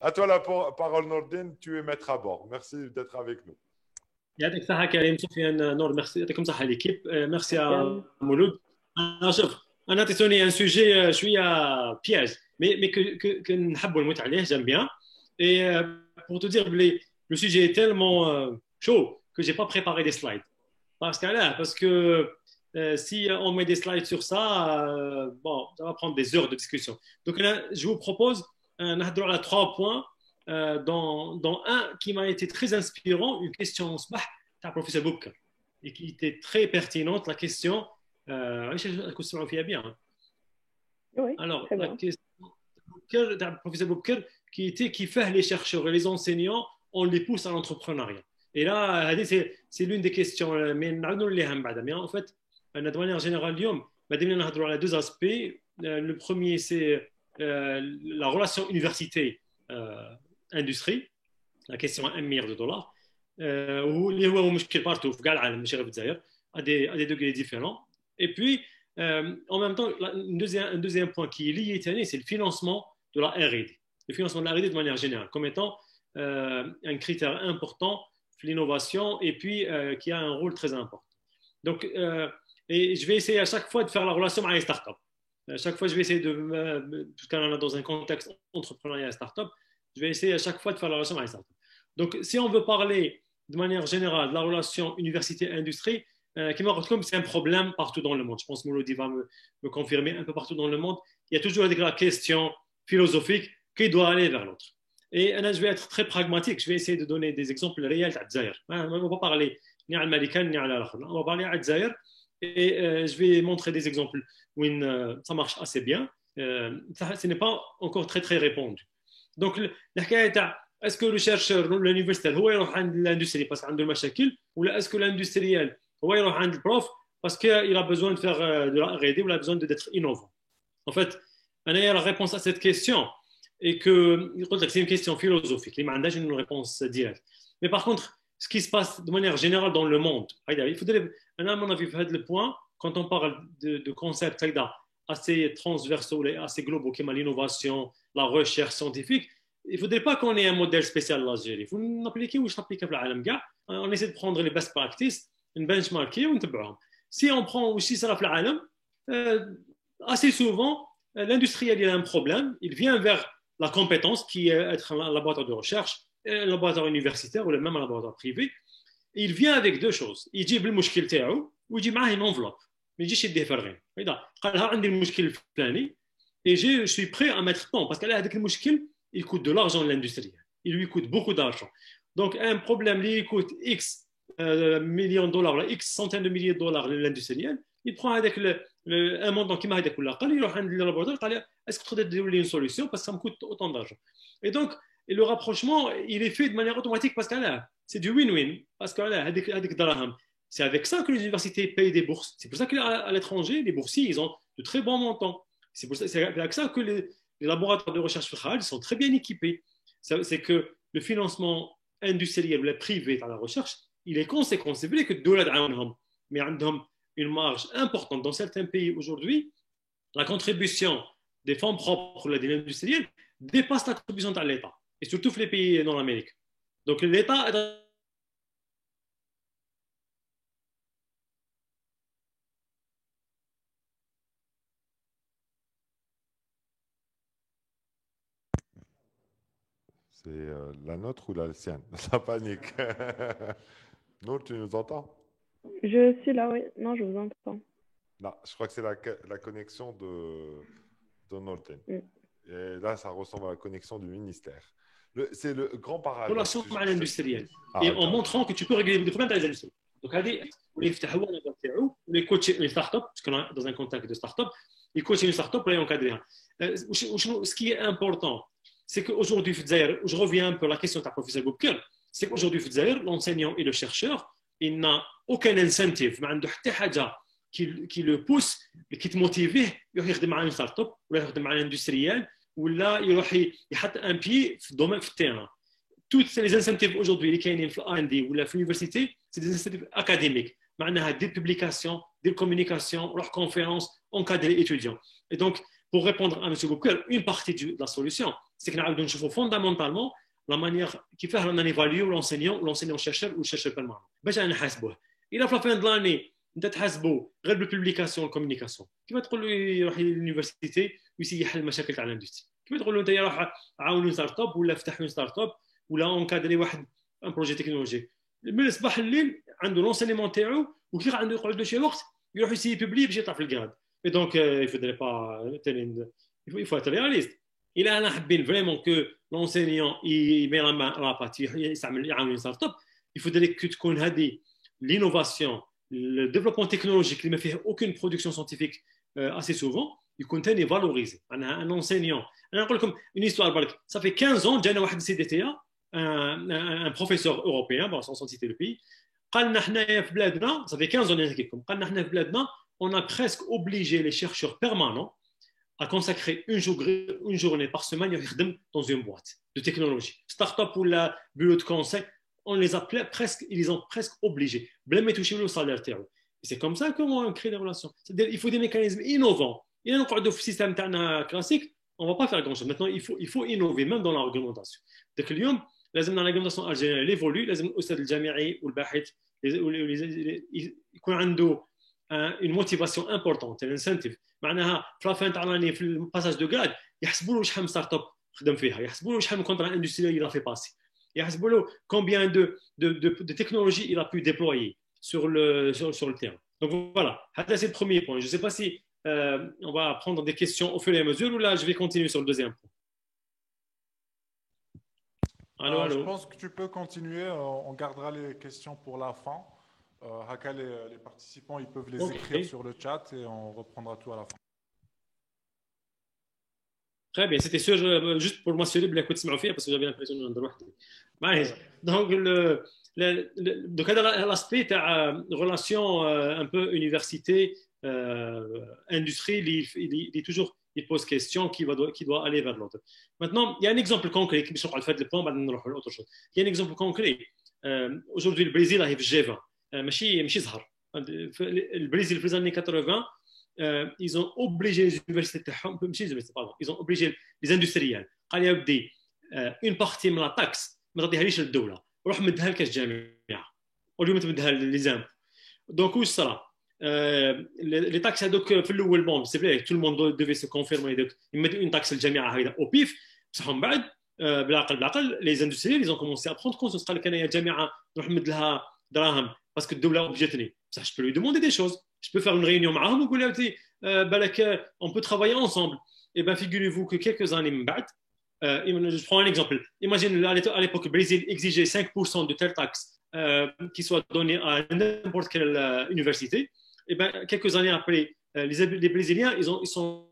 À toi la parole, Nordine. Tu es maître à bord. Merci d'être avec nous. يعطيك الصحة كريم سفيان نور ميرسي يعطيكم الصحة ليكيب ميرسي Merci. à مولود أنا شوف أنا عطيتوني ان سوجي شوية بياج مي que نحبوا نموت عليه j'aime bien et pour te dire le sujet est tellement chaud que j'ai pas préparé des slides parce que si on met des slides sur ça bon ça va prendre des heures de discussion donc là, je vous propose نهضروا على 3 points dans un qui m'a été très inspirant, une question du professeur Boubker, et qui était très pertinente, la question, bien. Oui, Alors, très la bien. question du professeur Boubker, qui fait les chercheurs et les enseignants, on les pousse à l'entrepreneuriat. Et là, c'est l'une des questions, mais en fait, de manière générale, il y a 2 aspects. Le premier, c'est la relation université-industrie, la question à 1 milliard de dollars, اللي هو مشكل partout في كاع العالم ماشي غير في الجزائر à des degrés différents. Et puis, en même temps, un deuxième point qui est lié, c'est le financement de la R&D. Le financement de la R&D de manière générale, comme étant un critère important pour l'innovation et puis qui a un rôle très important. Donc, et je vais essayer à chaque fois de faire la relation avec les startups. À chaque fois, je vais essayer puisqu'on est dans un contexte entrepreneurial startup, je vais essayer à chaque fois de faire la relation avec les startups. Donc, si on veut parler de manière générale de la relation université-industrie, c'est un problème partout dans le monde. Je pense que Moulodi va me confirmer un peu partout dans le monde. Il y a toujours la question philosophique qui doit aller vers l'autre. Et là, je vais être très pragmatique. Je vais essayer de donner des exemples réels de Dzaïr. On ne va pas parler ni à l'Américain ni à l'autre. On va parler à Dzaïr. Et je vais montrer des exemples où ça marche assez bien. Ce n'est pas encore très, très répandu. Donc, est-ce que le chercheur, l'universitaire, هو يروح عند l'industrie parce qu'il عنده المشاكل ou est-ce que l'industriel هو يروح عند البروف parce qu'il a besoin de faire de la R&D ou il a besoin d'être innovant. En fait, la réponse à cette question est que c'est une question philosophique. Il n'y a une réponse directe. Mais par contre, ce qui se passe de manière générale dans le monde, il faudrait, à mon avis, faire le point quand on parle de concepts assez transversaux, assez globaux, comme l'innovation, la recherche scientifique. Il ne faudrait pas qu'on ait un modèle spécial en Algérie. Il faut l'appliquer ou l'appliquer dans le monde. On essaie de prendre les best practices, une benchmark et on te prend. Si on prend aussi ça dans le monde, assez souvent, l'industriel il a un problème. Il vient vers la compétence qui est être un laboratoire de recherche, un laboratoire universitaire ou même un laboratoire privé. Il vient avec 2 choses. Il dit le problème تاعو ويجي معاه une enveloppe. ما يجيش يديه فرغين. هذا قال لها عندي المشكل الفلاني et je suis prêt à mettre temps parce qu'elle a هذاك المشكل il coûte de l'argent à l'industriel. Il lui coûte beaucoup d'argent. Donc, un problème qui coûte X millions de dollars, X centaines de milliers de dollars à l'industriel, il prend avec un montant qui m'a dit il va le laboratoire, est-ce que tu peux dérouler une solution parce que ça me coûte autant d'argent. Et donc, le rapprochement, il est fait de manière automatique parce que c'est du win-win. Parce que c'est avec ça que les universités payent des bourses. C'est pour ça qu'à l'étranger, les boursiers, ils ont de très bons montants. C'est avec ça que les laboratoires de recherche sont très bien équipés. C'est que le financement industriel ou privé dans la recherche, il est conséquent. C'est vrai que mais une marge importante dans certains pays aujourd'hui. La contribution des fonds propres de l'industriel dépasse la contribution de l'État, et surtout les pays dans l'Amérique. Donc l'État est C'est la nôtre ou la sienne? Ça panique. Nour, tu nous entends? Je suis là, oui. Non, je vous entends. Non, je crois que c'est la connexion de Norton. Mm. Et là, ça ressemble à la connexion du ministère. C'est le grand paradoxe. relation avec l'industriel. Et en montrant que tu peux régler des problèmes dans les industries. Donc, les coachs une start-up, parce qu'on est dans un contexte de start-up, ils coachent une start-up pour les encadrer. Ce qui est important, c'est qu'aujourd'hui, je reviens un peu à la question de la professeur Boubker, c'est qu'aujourd'hui, l'enseignant et le chercheur, il n'a aucun incentive, qui le pousse, qui te motive, il يخدم مع une start-up, ou يخدم مع l'industriel, ou là, il يحط un pied dans le terrain. Toutes les incentives aujourd'hui, les كاينين في R&D ou la l'université, c'est des incentives académiques. معناها des publications, des communications, leurs conférences, encadrer les étudiants. Et donc, pour répondre à M. Goukel, une partie de la solution, c'est que nous devons fondamentalement la manière qui fait qu'on évalue l'enseignant-chercheur ou le chercheur permanent. باش نحاسبوه. إلا في la fin de l'année أنت تحاسبه غير بالبوبليكاسيون والكوميونيكاسيون، كيف تقول له يروح لليونيفرسيتي ويسي يحل المشاكل تاع الاندستري؟ كيف تقول له أنت روح عاون ستارت اب ولا افتح اون ستارت اب ولا اونكادري واحد ان بروجي تكنولوجي من الصباح الليل عنده لونسينيمون تاعو وكي عنده يقعد له شي وقت يروح يسي بيبلي باش يطلع في الكراد. Et donc, il faudrait pas. Il faut être réaliste. Il a vraiment que l'enseignant il met la main à la pâte, il يعمل une start-up. Il faudrait que تكون هذه l'innovation, le développement technologique qui ne fait aucune production scientifique assez souvent, il continue valorisé. Un enseignant. أنا أقول لكم une histoire بالك. Ça fait 15 ans جانا واحد CDTA, un professeur européen, bon, sans citer le pays. قال لنا حنايا في بلادنا, ça fait 15 ans نحكي لكم. قال لنا حنا في بلادنا on a presque obligé les chercheurs permanents à consacrer une journée par semaine dans une boîte de technologie. Start-up ou la bureau de conseil, on les a presque, ils les ont presque obligés. Blâmer toucher le salaire terreau. Et c'est comme ça qu'on crée des relations. C'est-à-dire, il faut des mécanismes innovants. Et dans le système classique, on ne va pas faire grand-chose. Maintenant, il faut innover, même dans l'argumentation. Donc, لازم l'argumentation algérienne elle évolue. لازم الأستاذ الجامعي والباحث يكون عنده une motivation importante, un incentive. معناها في la fin تاع l'année في الباساج دو غراد يحسبوا له شحال من ستارت اب خدم فيها، يحسبوا له شحال من كونترا اندستريال il a fait passer, يحسبوا له combien de technologies il a pu déployer sur le terrain. Donc voilà, c'est le premier point. Je ne sais pas si on va prendre des questions au fur et à mesure ou là je vais continuer sur le deuxième point. Allô. Je pense que tu peux continuer, on gardera les questions pour la fin. Haka, les participants, ils peuvent les écrire sur le chat et on reprendra tout à la fin. Très bien, c'était sûr, juste pour m'assurer de l'écoute parce que j'avais l'impression de donc, donc l'aspect de relation un peu université, industrie, il est toujours, il pose question qui doit aller vers l'autre. Maintenant, il y a un exemple concret, qui me fait le point, il y a un exemple concret. Aujourd'hui, le Brésil arrive G20. ماشي ظهر البرازيل في les années 80 ils ont obligé les universités تاعهم ils ont obligé les industriels قال يا ودي une partie من la taxe ما تديهاليش للدوله روح مدها لك الجامعه واليوم تمدها للزام دونك واش صرا les taxes هذوك في الاول بون سي فري tout le monde devait se confirmer donc يمدوا une taxe للجامعه هكذا au pif بصح من بعد بالعقل les industriels ils ont commencé à prendre conscience قال لك انا يا جامعه نروح نمد لها دراهم parce que الدولة obligée. Je peux lui demander des choses. Je peux faire une réunion معهم ونقول له on peut travailler ensemble. Et bien, figurez-vous que quelques années بعد, je prends un exemple. Imagine à l'époque, le Brésil exigeait 5% de telle taxe qui soit donnée à n'importe quelle université. Et bien, quelques années après, les Brésiliens, ils sont